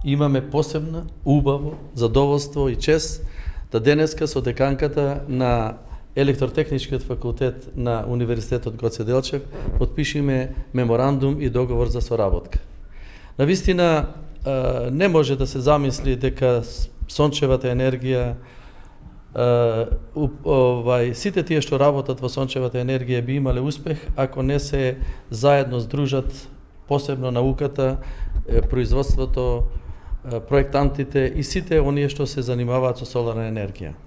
имаме посебна, убаво, задоволство и чест да денеска со деканката на Електротехничкиот факултет на Универзитетот Гоце Делчев подпишиме меморандум и договор за соработка. Навистина, не може да се замисли дека сончевата енергија, сите тие што работат во сончевата енергија би имале успех ако не се заедно здружат, посебно науката, производството, проектантите и сите оние што се занимаваат со соларна енергија.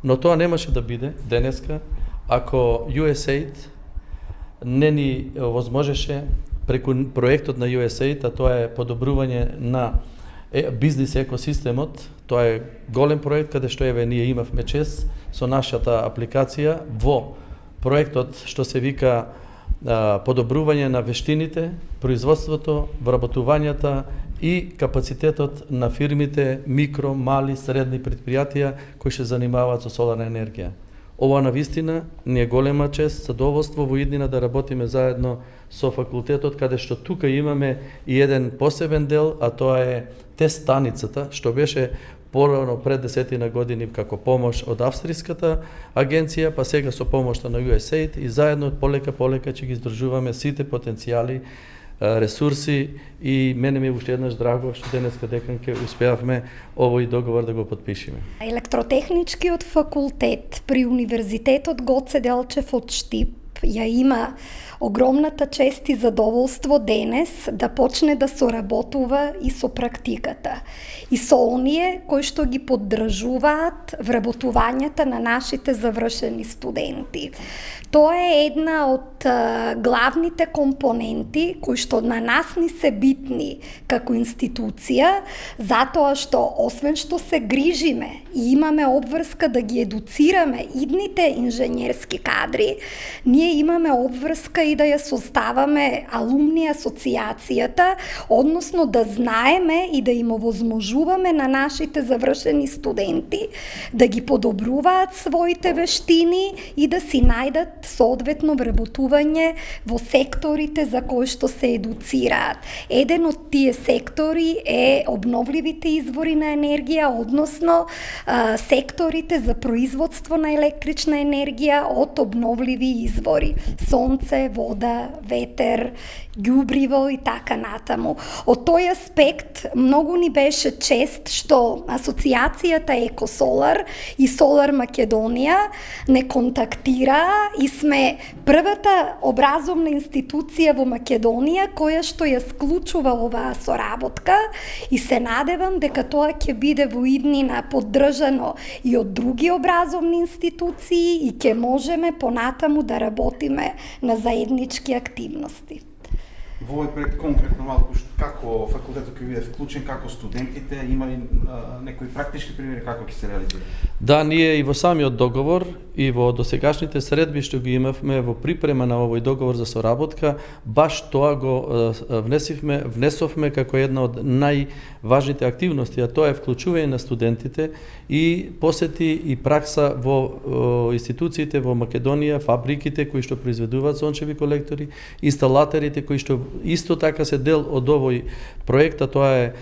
Но тоа немаше да биде денеска ако USAID не ни возможеше преку проектот на USAID, а тоа е подобрување на бизнис екосистемот. Тоа е голем проект каде што ние имавме чест со нашата апликација во проектот што се вика подобрување на вештините, производството, вработувањата и капацитетот на фирмите, микро, мали, средни предпријатија кои се занимаваат со соларна енергија. Ова навистина ни е голема чест, задоволство во иднина да работиме заедно со факултетот, каде што тука имаме и еден посебен дел, а тоа е тест станицата, што беше порано пред 10 години како помош од австриската агенција, па сега со помошта на USAID и заедно полека ќе ги издржуваме сите потенцијали, ресурси и мене ми е уште еднаш драго што денеска деканке успеавме овој договор да го подпишеме. Електротехничкиот факултет при Универзитетот Гоце Делчев од Штип ја има огромната чест и задоволство денес да почне да соработува и со практиката. И со оние кои што ги поддржуваат вработувањата на нашите завршени студенти. Тоа е една од главните компоненти кои што на нас ни се битни како институција, затоа што освен што се грижиме и имаме обврска да ги едуцираме идните инженерски кадри, ние имаме обврска и да ја составаме алумни асоциацијата, односно да знаеме и да им овозможуваме на нашите завршени студенти да ги подобруваат своите вештини и да си најдат соодветно вработување во секторите за кои што се едуцираат. Еден од тие сектори е обновливите извори на енергија, односно секторите за производство на електрична енергија од обновливи извори. Сонце, вода, ветер, ѓубриво и така натаму. Од тој аспект многу ни беше чест што асоциацијата Екосолар и Солар Македонија не контактира и сме првата образовна институција во Македонија која што ја склучува оваа соработка и се надевам дека тоа ќе биде во иднина поддржано и од други образовни институции и ќе можеме понатаму да работиме на заеднички активности. Во овој проект конкретно малку како факултетот ќе биде вклучен, како студентите, има ли некои практички примери како ќе се реализира? Да, ние и во самиот договор и во досегашните средби што ги имавме во припрема на овој договор за соработка, баш тоа го внесовме како една од најважните активности, а тоа е вклучување на студентите и посети и пракса во институциите во Македонија, фабриките кои што произведуваат сончеви колектори, инсталаторите кои што исто така се дел од овој проект, а тоа е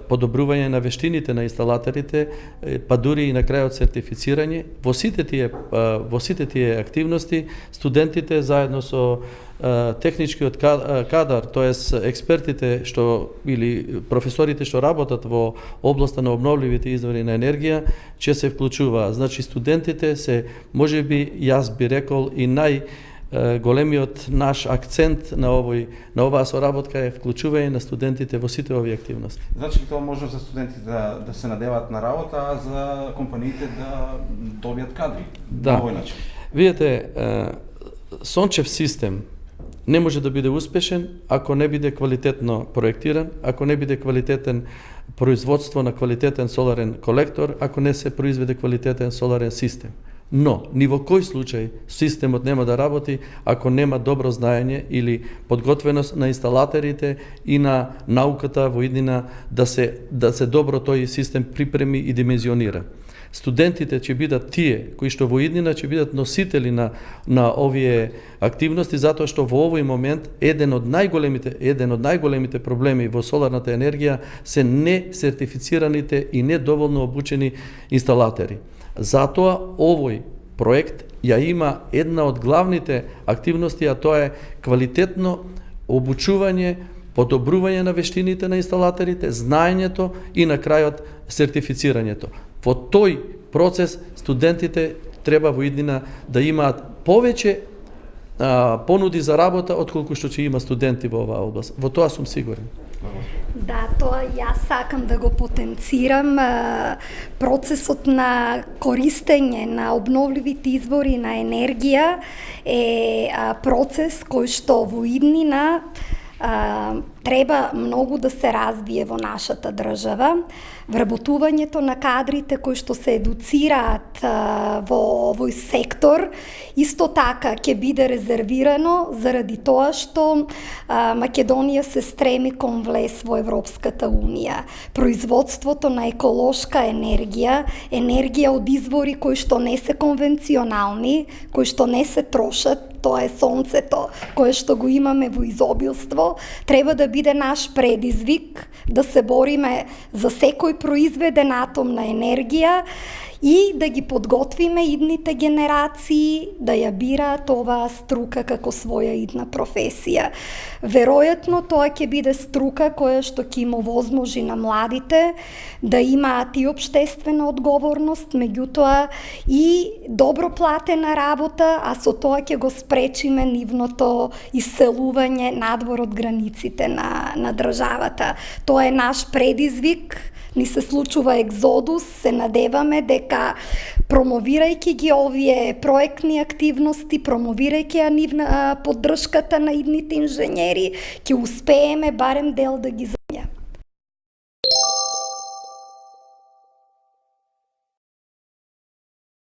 подобрување на вештините на инсталаторите, па дури и на крајот сертифицирање. Во сите тие активности студентите заедно со техничкиот кадар, тоест експертите што или професорите што работат во областа на обновливите извори на енергија, ќе се вклучуваат. Значи студентите се, можеби јас би рекол и големиот наш акцент на оваа соработка е вклучување на студентите во сите овие активности. Значи тоа може за студентите да се надеваат на работа, а за компаниите да добијат кадри на овој начин. Видете, сончев систем не може да биде успешен ако не биде квалитетно проектиран, ако не биде квалитетен производство на квалитетен соларен колектор, ако не се произведе квалитетен соларен систем. Но, ни во кој случај системот нема да работи ако нема добро знаење или подготвеност на инсталаторите и на науката во иднина да се добро тој систем припреми и димензионира. Студентите ќе бидат тие кои што во иднина ќе бидат носители на овие активности, затоа што во овој момент еден од најголемите проблеми во соларната енергија се несертифицираните и недоволно обучени инсталатори. Затоа овој проект ја има една од главните активности, а тоа е квалитетно обучување, подобрување на вештините на инсталаторите, знаењето и на крајот сертифицирањето. Во тој процес студентите треба во иднина да имаат повеќе понуди за работа отколку што ќе има студенти во оваа област. Во тоа сум сигурен. Да, тоа јас сакам да го потенцирам. Процесот на користење на обновливите извори на енергија е процес кој што во иднина треба многу да се развие во нашата држава. Вработувањето на кадрите кои што се едуцираат во овој сектор исто така ќе биде резервирано заради тоа што Македонија се стреми кон влез во Европската унија. Производството на еколошка енергија од извори кои што не се конвенционални, кои што не се трошат, тоа е сонцето кое што го имаме во изобилство, треба да биде наш предизвик да се бориме за секој произведен атом на енергија и да ги подготвиме идните генерации да ја бираат оваа струка како своја идна професија. Веројатно тоа ќе биде струка која што ќе им овозможи на младите да имаат и општествена одговорност, меѓутоа и добро платена работа, а со тоа ќе го спречиме нивното иселување надвор од границите на државата. Тоа е наш предизвик. Ни се случува екзодус, се надеваме дека промовирајќи ги овие проектни активности, промовирајќи поддршката на идните инженери, ќе успееме барем дел да ги